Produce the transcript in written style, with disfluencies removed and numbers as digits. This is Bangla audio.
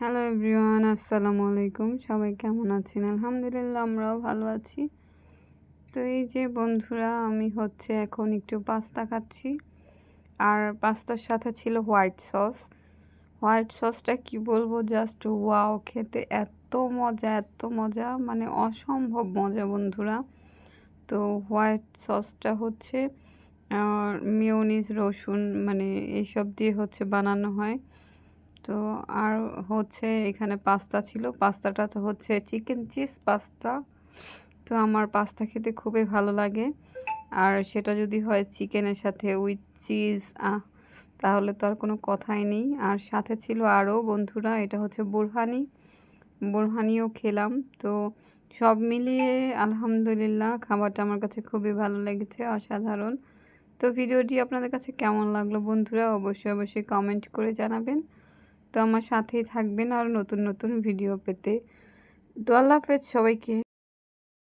হ্যালো এভরিওয়ান, আসসালামু আলাইকুম। সবাই কেমন আছেন? আলহামদুলিল্লাহ, আমরাও ভালো আছি। তো এই যে বন্ধুরা, আমি এখন একটু পাস্তা খাচ্ছি। আর পাস্তার সাথে ছিল হোয়াইট সস। হোয়াইট সসটা কি বলবো, জাস্ট ওয়াও! খেতে এত মজা, মানে অসম্ভব মজা বন্ধুরা। তো হোয়াইট সসটা মেয়োনিজ, রসুন, মানে এইসব দিয়ে বানানো হয়। তো আর এখানে পাস্তা ছিল। পাস্তাটা তো চিকেন চিজ পাস্তা। তো আমার পাস্তা খেতে খুবই ভালো লাগে। আর সেটা যদি হয় চিকেনের সাথে উইথ চিজ, তাহলে তো আর কোনো কথাই নেই। আর সাথে ছিল আরও বন্ধুরা, এটা বোরহানিও খেলাম। তো সব মিলিয়ে আলহামদুলিল্লাহ, খাবারটা আমার কাছে খুবই ভালো লেগেছে, অসাধারণ। তো ভিডিওটি আপনাদের কাছে কেমন লাগলো বন্ধুরা, অবশ্যই কমেন্ট করে জানাবেন। তো আমার সাথেই থাকবেন আর নতুন ভিডিও পেতে। তো আল্লাহ হাফেজ সবাইকে।